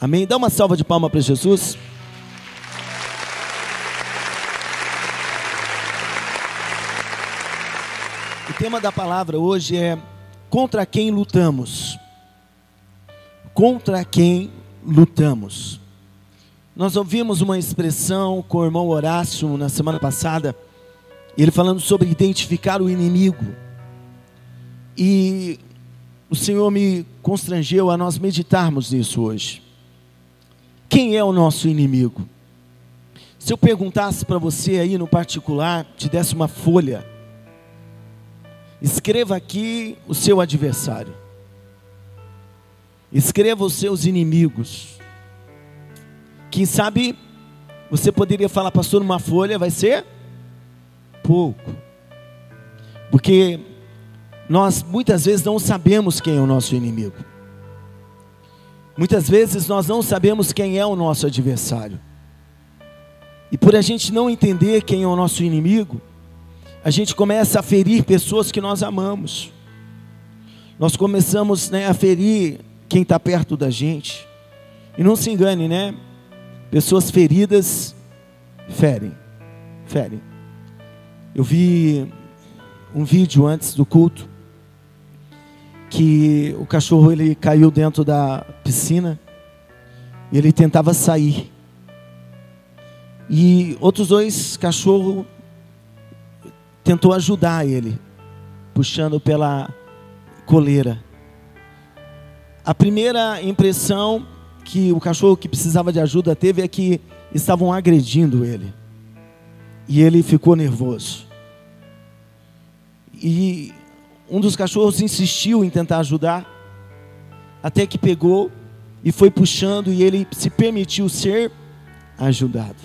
Amém? Dá uma salva de palmas para Jesus. O tema da palavra hoje é: contra quem lutamos? Contra quem lutamos? Nós ouvimos uma expressão com o irmão Horácio na semana passada, ele falando sobre identificar o inimigo. E o Senhor me constrangeu a nós meditarmos nisso hoje. Quem é o nosso inimigo? Se eu perguntasse para você aí no particular, te desse uma folha, escreva aqui o seu adversário. Escreva os seus inimigos. Quem sabe você poderia falar, pastor, numa folha vai ser pouco. Porque nós muitas vezes não sabemos quem é o nosso inimigo. Muitas vezes nós não sabemos quem é o nosso adversário. E por a gente não entender quem é o nosso inimigo, a gente começa a ferir pessoas que nós amamos. Nós começamos, a ferir quem está perto da gente. E não se engane, pessoas feridas ferem. Eu vi um vídeo antes do culto, que o cachorro ele caiu dentro da piscina, e ele tentava sair. E outros dois cachorros tentou ajudar ele, puxando pela coleira. A primeira impressão que o cachorro que precisava de ajuda teve é que estavam agredindo ele. E ele ficou nervoso. E um dos cachorros insistiu em tentar ajudar, até que pegou e foi puxando, e ele se permitiu ser ajudado.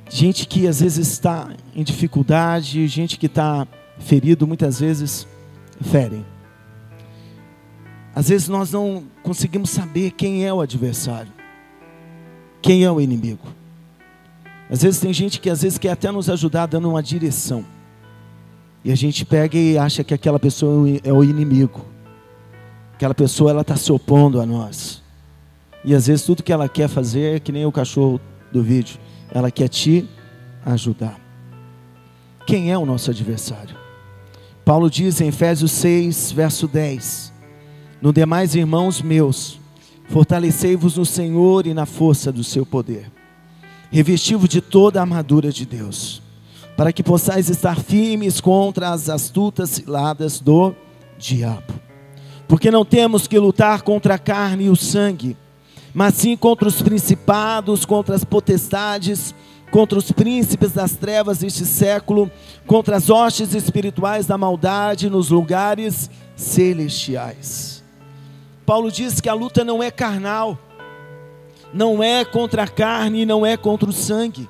Gente que às vezes está em dificuldade, gente que está ferido, muitas vezes ferem. Às vezes nós não conseguimos saber quem é o adversário, quem é o inimigo. Às vezes tem gente que às vezes quer até nos ajudar dando uma direção, e a gente pega e acha que aquela pessoa é o inimigo. Aquela pessoa ela está se opondo a nós. E às vezes tudo que ela quer fazer é que nem o cachorro do vídeo, ela quer te ajudar. Quem é o nosso adversário? Paulo diz em Efésios 6, verso 10: no demais, irmãos meus, fortalecei-vos no Senhor e na força do seu poder. Revesti-vos de toda a armadura de Deus, para que possais estar firmes contra as astutas ciladas do diabo. Porque não temos que lutar contra a carne e o sangue, mas sim contra os principados, contra as potestades, contra os príncipes das trevas deste século, contra as hostes espirituais da maldade nos lugares celestiais. Paulo diz que a luta não é carnal, não é contra a carne, não é contra o sangue,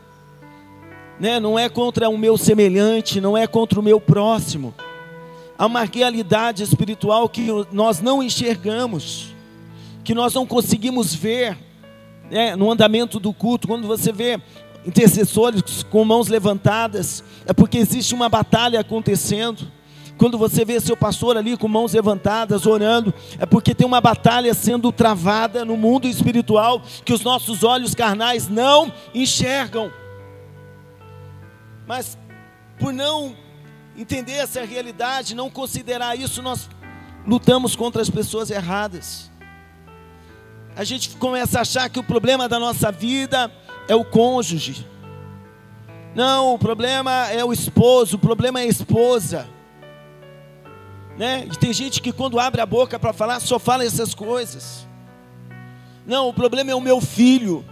não é contra o meu semelhante, não é contra o meu próximo. Há uma realidade espiritual que nós não enxergamos, que nós não conseguimos ver, no andamento do culto. Quando você vê intercessores com mãos levantadas, é porque existe uma batalha acontecendo. Quando você vê seu pastor ali com mãos levantadas, orando, é porque tem uma batalha sendo travada no mundo espiritual, que os nossos olhos carnais não enxergam. Mas por não entender essa realidade, não considerar isso, nós lutamos contra as pessoas erradas. A gente começa a achar que o problema da nossa vida é o cônjuge. Não, o problema é o esposo, o problema é a esposa. E tem gente que quando abre a boca para falar, só fala essas coisas. Não, o problema é o meu filho.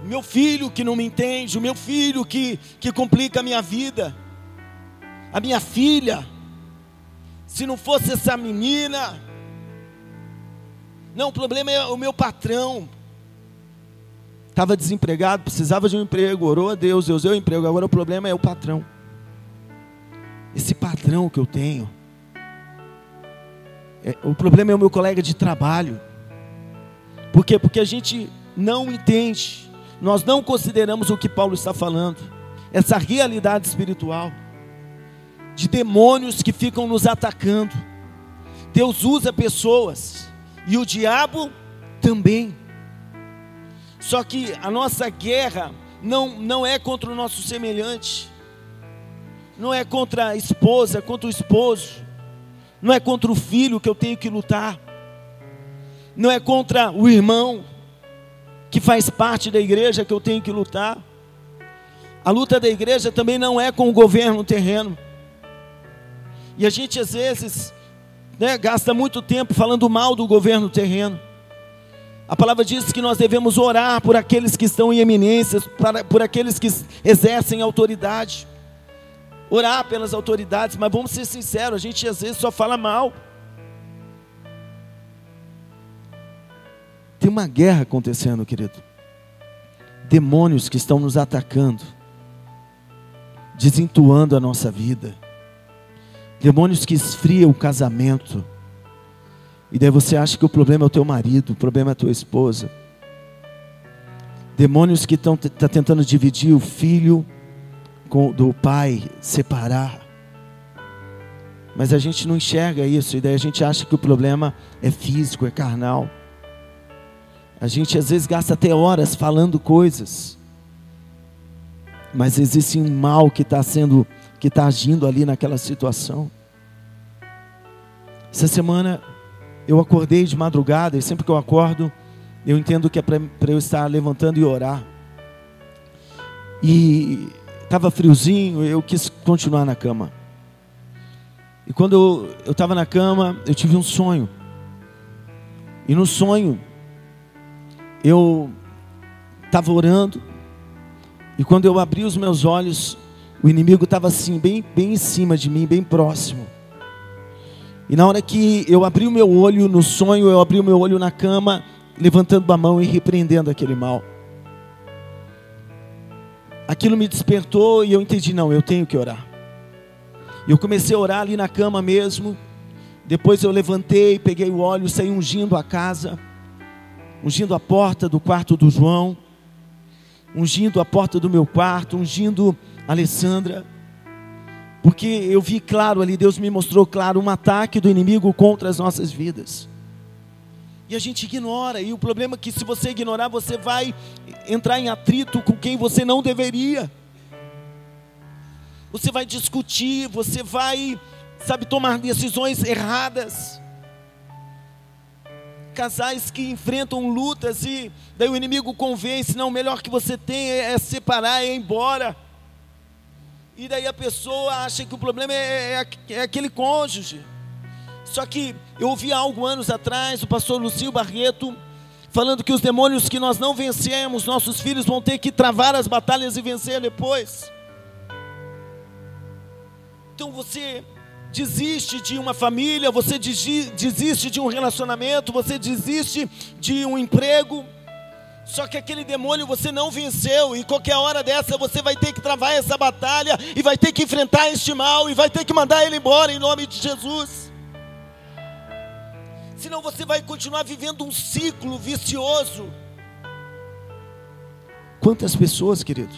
O meu filho que não me entende, o meu filho que complica a minha vida. A minha filha. Se não fosse essa menina. Não, o problema é o meu patrão. Estava desempregado, precisava de um emprego, orou a Deus, Deus deu emprego. Agora o problema é o patrão. Esse patrão que eu tenho. O problema é o meu colega de trabalho. Por quê? Porque a gente não entende. Nós não consideramos o que Paulo está falando. Essa realidade espiritual. De demônios que ficam nos atacando. Deus usa pessoas, e o diabo também. Só que a nossa guerra não é contra o nosso semelhante, não é contra a esposa, é contra o esposo, não é contra o filho que eu tenho que lutar, não é contra o irmão que faz parte da igreja que eu tenho que lutar. A luta da igreja também não é com o governo terreno. E a gente às vezes, gasta muito tempo falando mal do governo terreno. A palavra diz que nós devemos orar por aqueles que estão em eminências, por aqueles que exercem autoridade. Orar pelas autoridades, mas vamos ser sinceros, a gente às vezes só fala mal. Tem uma guerra acontecendo, querido. Demônios que estão nos atacando, desentuando a nossa vida. Demônios que esfriam o casamento. E daí você acha que o problema é o teu marido, o problema é a tua esposa. Demônios que estão tentando dividir o filho do pai, separar. Mas a gente não enxerga isso, e daí a gente acha que o problema é físico, é carnal. A gente às vezes gasta até horas falando coisas, mas existe um mal que está agindo ali naquela situação. Essa semana eu acordei de madrugada, e sempre que eu acordo, eu entendo que é para eu estar levantando e orar. E estava friozinho, eu quis continuar na cama. E quando eu estava na cama, eu tive um sonho. E no sonho, eu estava orando, e quando eu abri os meus olhos, o inimigo estava assim, bem em cima de mim, bem próximo. E na hora que eu abri o meu olho, no sonho, eu abri o meu olho na cama, levantando a mão e repreendendo aquele mal. Aquilo me despertou e eu entendi, não, eu tenho que orar. Eu comecei a orar ali na cama mesmo. Depois eu levantei, peguei o óleo, saí ungindo a casa, ungindo a porta do quarto do João, ungindo a porta do meu quarto, ungindo a Alessandra, porque eu vi claro ali, Deus me mostrou claro um ataque do inimigo contra as nossas vidas. E a gente ignora, e o problema é que se você ignorar, você vai entrar em atrito com quem você não deveria. Você vai discutir, você vai, tomar decisões erradas. Casais que enfrentam lutas e daí o inimigo convence, não, o melhor que você tem é separar, é ir embora. E daí a pessoa acha que o problema é aquele cônjuge. Só que eu ouvi algo anos atrás, o pastor Lucio Barreto, falando que os demônios que nós não vencemos, nossos filhos vão ter que travar as batalhas e vencer depois. Então você desiste de uma família, você desiste de um relacionamento, você desiste de um emprego, só que aquele demônio você não venceu, e qualquer hora dessa você vai ter que travar essa batalha, e vai ter que enfrentar este mal, e vai ter que mandar ele embora em nome de Jesus. Senão você vai continuar vivendo um ciclo vicioso. Quantas pessoas, querido,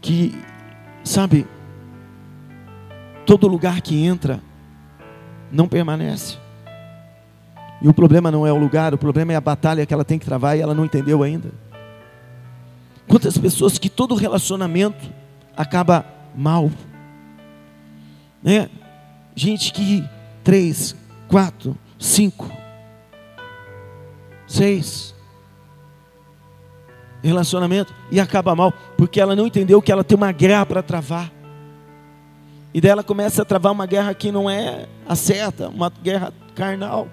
que, todo lugar que entra, não permanece. E o problema não é o lugar, o problema é a batalha que ela tem que travar e ela não entendeu ainda. Quantas pessoas que todo relacionamento acaba mal, Gente que 3, 4, 5, 6 relacionamento e acaba mal, porque ela não entendeu que ela tem uma guerra para travar. E daí ela começa a travar uma guerra que não é a certa, uma guerra carnal.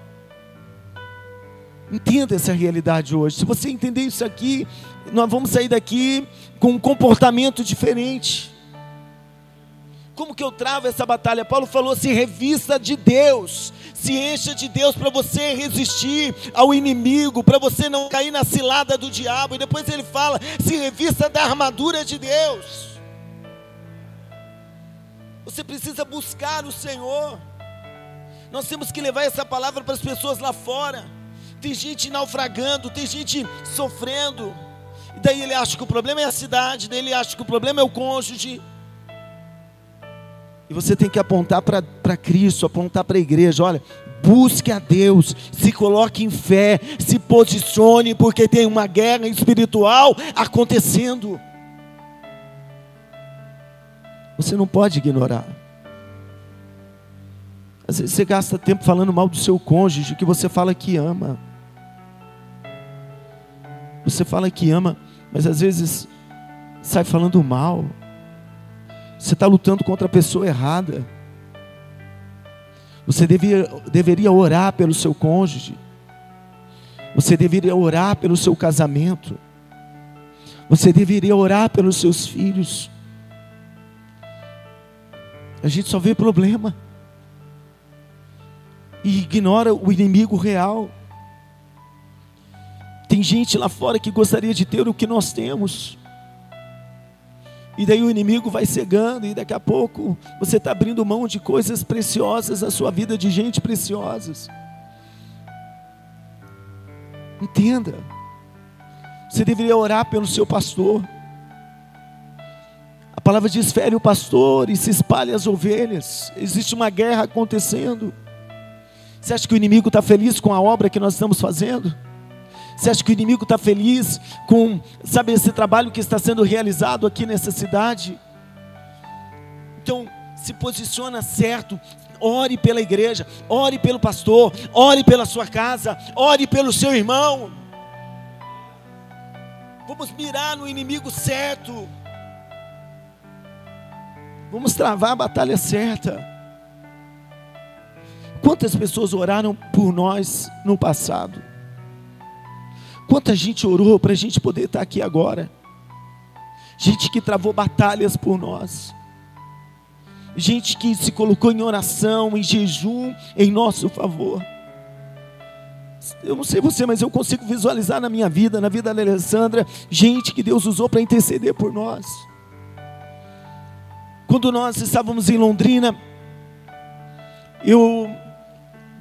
Entenda essa realidade hoje. Se você entender isso aqui, nós vamos sair daqui com um comportamento diferente. Como que eu travo essa batalha? Paulo falou, se revista de Deus, se encha de Deus para você resistir ao inimigo, para você não cair na cilada do diabo. E depois ele fala, se revista da armadura de Deus. Você precisa buscar o Senhor. Nós temos que levar essa palavra para as pessoas lá fora. Tem gente naufragando, tem gente sofrendo. E daí ele acha que o problema é a cidade, daí ele acha que o problema é o cônjuge. E você tem que apontar para Cristo, apontar para a igreja. Olha, busque a Deus, se coloque em fé, se posicione, porque tem uma guerra espiritual acontecendo. Você não pode ignorar. Às vezes você gasta tempo falando mal do seu cônjuge, que você fala que ama. Você fala que ama, mas às vezes sai falando mal. Você está lutando contra a pessoa errada. Você deveria orar pelo seu cônjuge. Você deveria orar pelo seu casamento. Você deveria orar pelos seus filhos. A gente só vê problema e ignora o inimigo real. Tem gente lá fora que gostaria de ter o que nós temos. E daí o inimigo vai cegando, e daqui a pouco você está abrindo mão de coisas preciosas na sua vida, de gente preciosas. Entenda. Você deveria orar pelo seu pastor. A palavra diz: fere o pastor e se espalha as ovelhas. Existe uma guerra acontecendo. Você acha que o inimigo está feliz com a obra que nós estamos fazendo? Você acha que o inimigo está feliz com, sabe, esse trabalho que está sendo realizado aqui nessa cidade? Então, se posiciona certo, ore pela igreja, ore pelo pastor, ore pela sua casa, ore pelo seu irmão. Vamos mirar no inimigo certo. Vamos travar a batalha certa. Quantas pessoas oraram por nós no passado? Quanta gente orou para a gente poder estar aqui agora? Gente que travou batalhas por nós. Gente que se colocou em oração, em jejum, em nosso favor. Eu não sei você, mas eu consigo visualizar na minha vida, na vida da Alessandra, gente que Deus usou para interceder por nós. Quando nós estávamos em Londrina,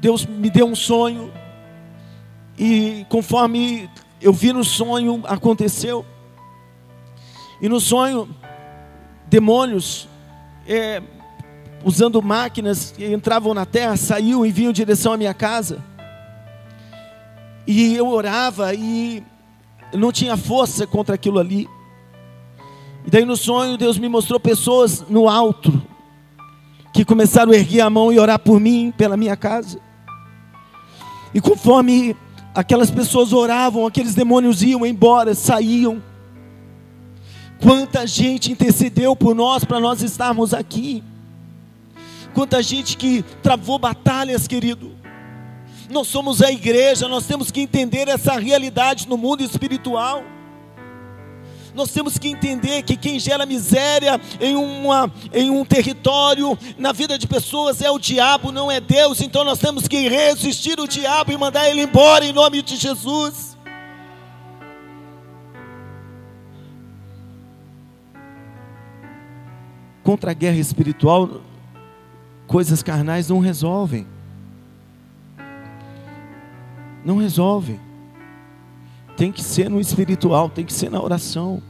Deus me deu um sonho. E conforme eu vi no sonho, aconteceu. E no sonho, demônios, usando máquinas, entravam na terra, saíam e vinham em direção à minha casa. E eu orava e não tinha força contra aquilo ali. E daí no sonho Deus me mostrou pessoas no alto, que começaram a erguer a mão e orar por mim, pela minha casa. E conforme aquelas pessoas oravam, aqueles demônios iam embora, saíam. Quanta gente intercedeu por nós, para nós estarmos aqui. Quanta gente que travou batalhas, querido. Nós somos a igreja, nós temos que entender essa realidade no mundo espiritual. Nós temos que entender que quem gera miséria em um território, na vida de pessoas, é o diabo, não é Deus. Então nós temos que resistir o diabo e mandar ele embora em nome de Jesus. Contra a guerra espiritual, coisas carnais não resolvem. Não resolvem. Tem que ser no espiritual, tem que ser na oração.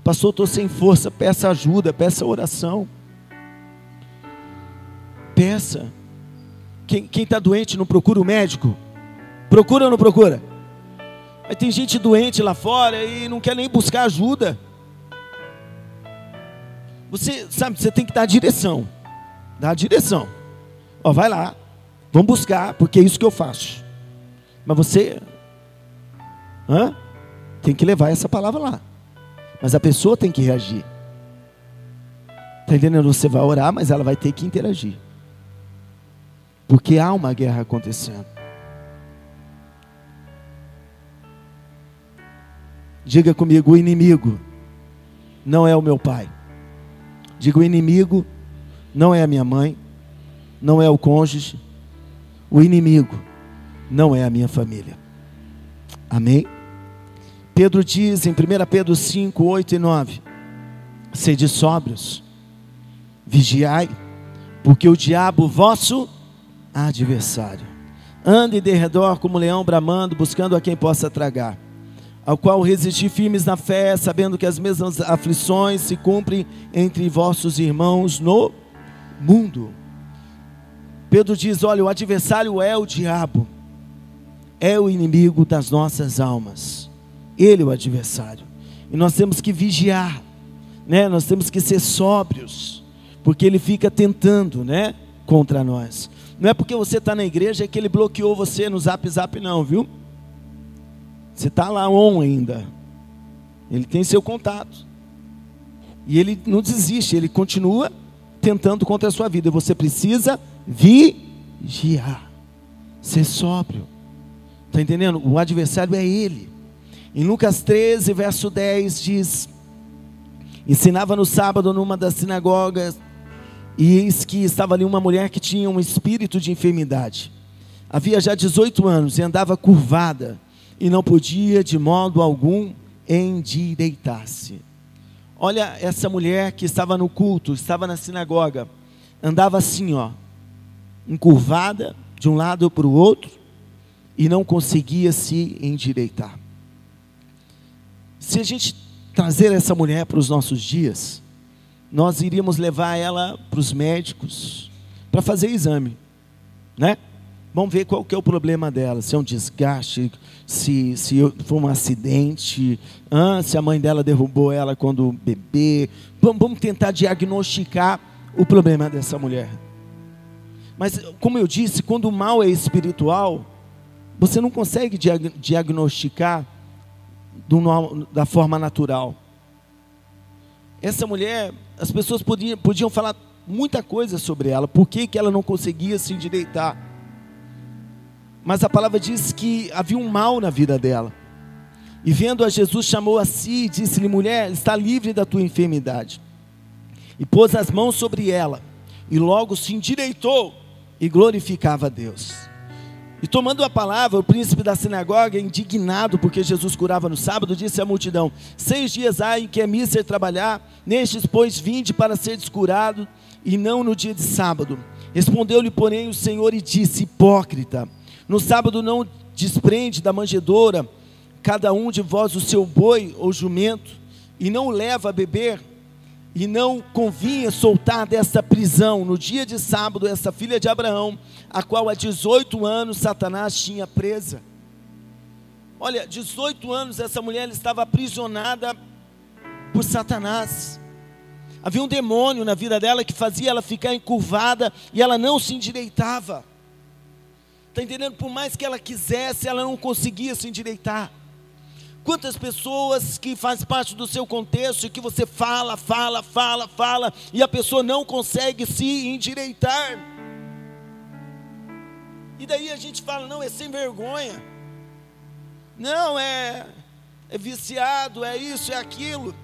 Pastor, estou sem força, peça ajuda, peça oração. Peça. Quem está doente não procura o médico? Procura ou não procura? Mas tem gente doente lá fora e não quer nem buscar ajuda. Você sabe, você tem que dar a direção. Dá a direção. Ó, vai lá, vamos buscar, porque é isso que eu faço. Mas você... tem que levar essa palavra lá. Mas a pessoa tem que reagir. Está entendendo? Você vai orar, mas ela vai ter que interagir. Porque há uma guerra acontecendo. Diga comigo: o inimigo não é o meu pai. Diga: o inimigo não é a minha mãe, não é o cônjuge. O inimigo não é a minha família. Amém? Pedro diz em 1 Pedro 5, 8 e 9: sede sóbrios, vigiai, porque o diabo, vosso adversário, anda de redor como leão bramando, buscando a quem possa tragar, ao qual resistir firmes na fé, sabendo que as mesmas aflições se cumprem entre vossos irmãos no mundo. Pedro diz, olha, o adversário é o diabo, é o inimigo das nossas almas, ele é o adversário, e nós temos que vigiar, né? Nós temos que ser sóbrios, porque ele fica tentando, né, contra nós. Não é porque você está na igreja que ele bloqueou você no Zap não, viu? Você está lá ainda, ele tem seu contato, e ele não desiste, ele continua tentando contra a sua vida, e você precisa vigiar, ser sóbrio, está entendendo? O adversário é ele. Em Lucas 13, verso 10 diz, ensinava no sábado numa das sinagogas, e eis que estava ali uma mulher que tinha um espírito de enfermidade, havia já 18 anos, e andava curvada, e não podia de modo algum endireitar-se. Olha essa mulher que estava no culto, estava na sinagoga, andava assim, ó, encurvada de um lado para o outro, e não conseguia se endireitar. Se a gente trazer essa mulher para os nossos dias, nós iríamos levar ela para os médicos, para fazer exame, né? Vamos ver qual que é o problema dela, se é um desgaste, se foi um acidente, se a mãe dela derrubou ela quando bebê. Vamos tentar diagnosticar o problema dessa mulher. Mas, como eu disse, quando o mal é espiritual, você não consegue diagnosticar da forma natural. Essa mulher, as pessoas podiam falar muita coisa sobre ela, por que ela não conseguia se endireitar. Mas a palavra diz que havia um mal na vida dela. E vendo a Jesus, chamou a si e disse-lhe, mulher, está livre da tua enfermidade. E pôs as mãos sobre ela, e logo se endireitou, e glorificava a Deus. E tomando a palavra, o príncipe da sinagoga, indignado porque Jesus curava no sábado, disse à multidão, 6 dias há em que é mísero trabalhar, nestes pois vinde para seres curado, e não no dia de sábado. Respondeu-lhe porém o Senhor e disse, hipócrita, no sábado não desprende da manjedoura cada um de vós o seu boi ou jumento, e não o leva a beber, e não convinha soltar desta prisão no dia de sábado essa filha de Abraão, a qual há 18 anos Satanás tinha presa. Olha, 18 anos essa mulher estava aprisionada por Satanás. Havia um demônio na vida dela que fazia ela ficar encurvada e ela não se endireitava. Está entendendo? Por mais que ela quisesse, ela não conseguia se endireitar. Quantas pessoas que fazem parte do seu contexto e que você fala, e a pessoa não consegue se endireitar. E daí a gente fala, não, é sem vergonha. Não, é viciado, é isso, é aquilo.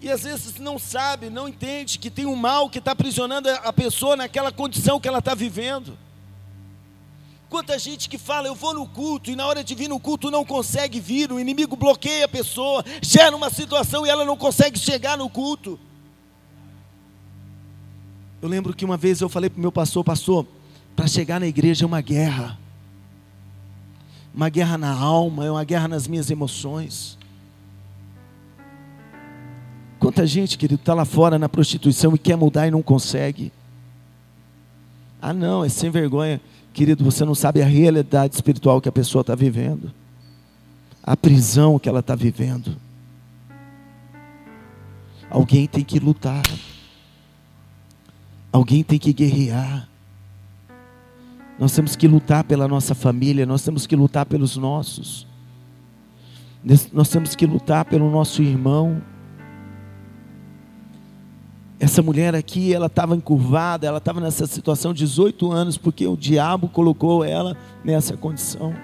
E às vezes não sabe, não entende que tem um mal que está aprisionando a pessoa naquela condição que ela está vivendo. Quanta gente que fala, eu vou no culto, e na hora de vir no culto não consegue vir, o inimigo bloqueia a pessoa, gera uma situação e ela não consegue chegar no culto. Eu lembro que uma vez eu falei para o meu pastor, para chegar na igreja é uma guerra na alma, é uma guerra nas minhas emoções. Quanta gente, querido, está lá fora na prostituição e quer mudar e não consegue. Ah não, é sem vergonha. Querido, você não sabe a realidade espiritual que a pessoa está vivendo, a prisão que ela está vivendo. Alguém tem que lutar, alguém tem que guerrear. Nós temos que lutar pela nossa família, nós temos que lutar pelos nossos, nós temos que lutar pelo nosso irmão. Essa mulher aqui, ela estava encurvada, ela estava nessa situação 18 anos, porque o diabo colocou ela nessa condição.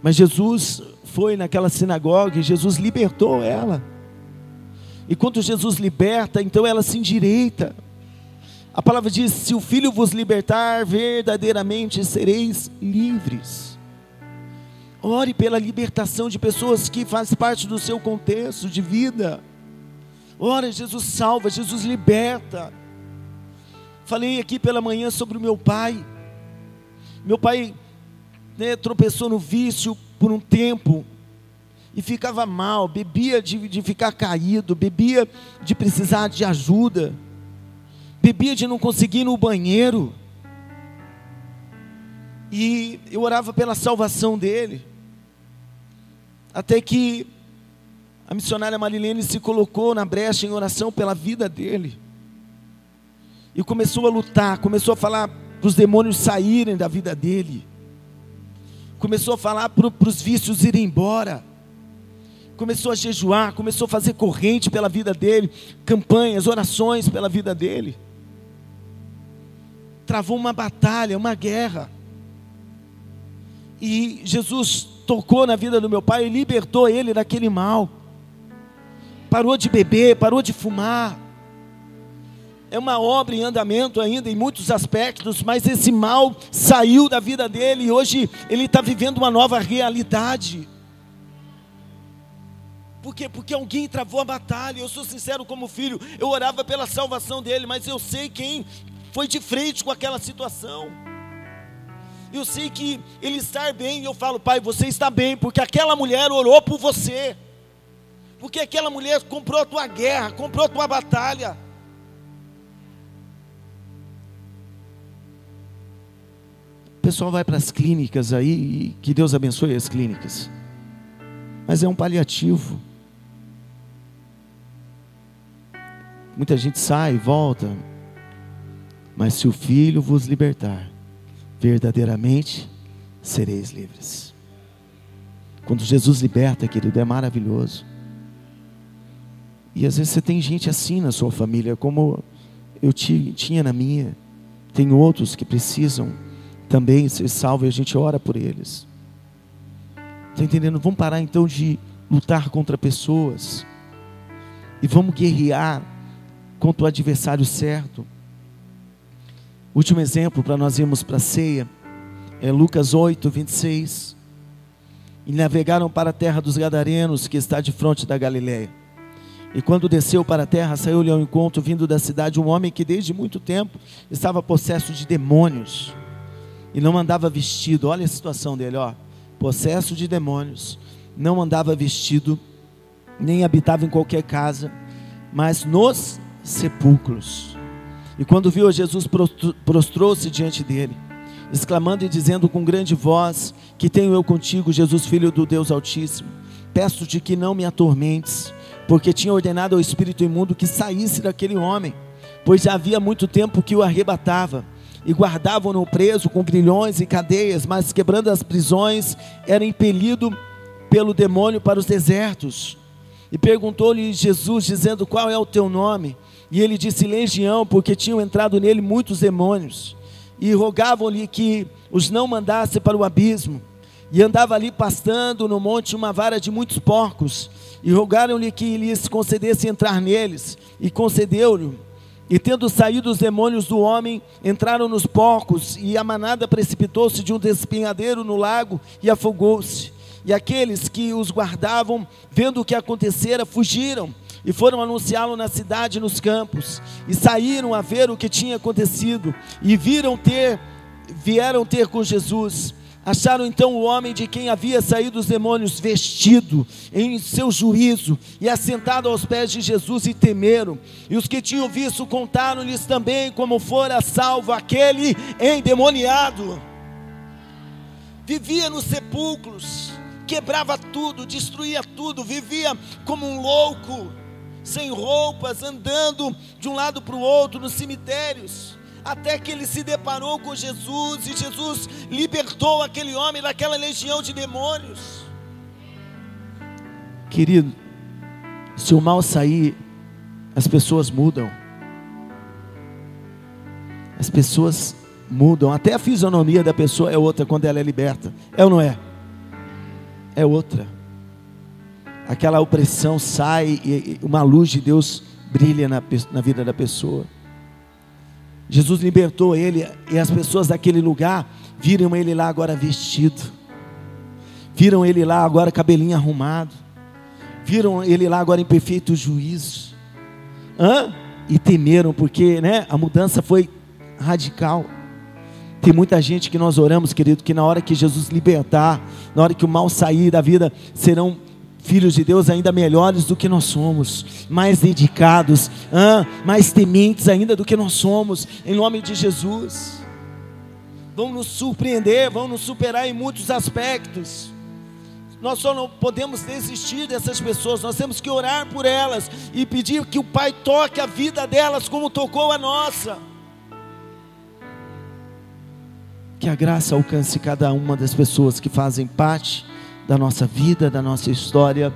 Mas Jesus foi naquela sinagoga e Jesus libertou ela. E quando Jesus liberta, então ela se endireita. A palavra diz, se o Filho vos libertar, verdadeiramente sereis livres. Ore pela libertação de pessoas que fazem parte do seu contexto de vida. Ora, Jesus salva, Jesus liberta. Falei aqui pela manhã sobre o meu pai. Meu pai, tropeçou no vício por um tempo. e ficava mal, bebia de ficar caído, bebia de precisar de ajuda, bebia de não conseguir ir no banheiro. E eu orava pela salvação dele, até que a missionária Marilene se colocou na brecha em oração pela vida dele, e começou a lutar, começou a falar para os demônios saírem da vida dele, começou a falar para os vícios irem embora, começou a jejuar, começou a fazer corrente pela vida dele, campanhas, orações pela vida dele. Travou uma batalha, uma guerra, e Jesus tocou na vida do meu pai e libertou ele daquele mal. Parou de beber, parou de fumar. É uma obra em andamento ainda em muitos aspectos, mas esse mal saiu da vida dele e hoje ele está vivendo uma nova realidade. Por quê? Porque alguém travou a batalha. Eu sou sincero como filho, eu orava pela salvação dele, mas eu sei quem foi de frente com aquela situação. Eu sei que ele está bem, e eu falo: pai, você está bem, porque aquela mulher orou por você, porque aquela mulher comprou a tua guerra, comprou a tua batalha. O pessoal vai para as clínicas aí, e que Deus abençoe as clínicas, mas é um paliativo. Muita gente sai e volta, mas se o Filho vos libertar, verdadeiramente sereis livres. Quando Jesus liberta, querido, é maravilhoso. E às vezes você tem gente assim na sua família, como eu tinha na minha. Tem outros que precisam também ser salvos e a gente ora por eles. Está entendendo? Vamos parar então de lutar contra pessoas e vamos guerrear contra o adversário certo. Último exemplo para nós irmos para a ceia é Lucas 8, 26. E navegaram para a terra dos Gadarenos, que está de fronte da Galileia. E quando desceu para a terra, saiu-lhe ao encontro, vindo da cidade, um homem que desde muito tempo estava possesso de demônios e não andava vestido. Olha a situação dele, ó, possesso de demônios, não andava vestido, nem habitava em qualquer casa, mas nos sepulcros. E quando viu a Jesus, prostrou-se diante dele, exclamando e dizendo com grande voz: que tenho eu contigo, Jesus, Filho do Deus Altíssimo? Peço-te que não me atormentes. Porque tinha ordenado ao espírito imundo que saísse daquele homem, pois já havia muito tempo que o arrebatava, e guardavam-no preso com grilhões e cadeias, mas quebrando as prisões, era impelido pelo demônio para os desertos. E perguntou-lhe Jesus, dizendo: qual é o teu nome? E ele disse: Legião, porque tinham entrado nele muitos demônios, e rogavam-lhe que os não mandasse para o abismo. E andava ali pastando no monte uma vara de muitos porcos, e rogaram-lhe que lhes concedesse entrar neles, e concedeu-lhe. E tendo saído os demônios do homem, entraram nos porcos, e a manada precipitou-se de um despenhadeiro no lago, e afogou-se. E aqueles que os guardavam, vendo o que acontecera, fugiram, e foram anunciá-lo na cidade e nos campos, e saíram a ver o que tinha acontecido, e vieram ter com Jesus. Acharam então o homem de quem havia saído os demônios vestido em seu juízo e assentado aos pés de Jesus, e temeram. E os que tinham visto contaram-lhes também como fora salvo aquele endemoniado. Vivia nos sepulcros, quebrava tudo, destruía tudo, vivia como um louco, sem roupas, andando de um lado para o outro nos cemitérios. Até que ele se deparou com Jesus, e Jesus libertou aquele homem daquela legião de demônios. Querido, se o mal sair, as pessoas mudam. As pessoas mudam, até a fisionomia da pessoa é outra quando ela é liberta. É ou não é? É outra. Aquela opressão sai e uma luz de Deus brilha na vida da pessoa. Jesus libertou ele, e as pessoas daquele lugar viram ele lá agora vestido, viram ele lá agora cabelinho arrumado, viram ele lá agora em perfeito juízo, e temeram, porque a mudança foi radical. Tem muita gente que nós oramos, querido, que na hora que Jesus libertar, na hora que o mal sair da vida, serão filhos de Deus ainda melhores do que nós somos, mais dedicados, mais tementes ainda do que nós somos, em nome de Jesus. Vão nos surpreender, vão nos superar em muitos aspectos. Nós só não podemos desistir dessas pessoas, nós temos que orar por elas e pedir que o Pai toque a vida delas como tocou a nossa. Que a graça alcance cada uma das pessoas que fazem parte da nossa vida, da nossa história,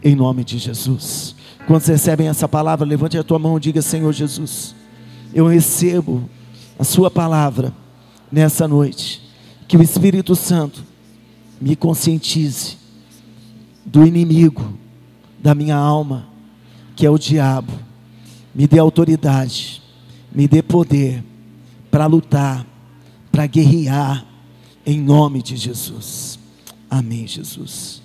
em nome de Jesus. Quando vocês recebem essa palavra, levante a tua mão e diga: Senhor Jesus, eu recebo a sua palavra nessa noite. Que o Espírito Santo me conscientize do inimigo da minha alma, que é o diabo. Me dê autoridade, me dê poder para lutar, para guerrear, em nome de Jesus. Amém, Jesus.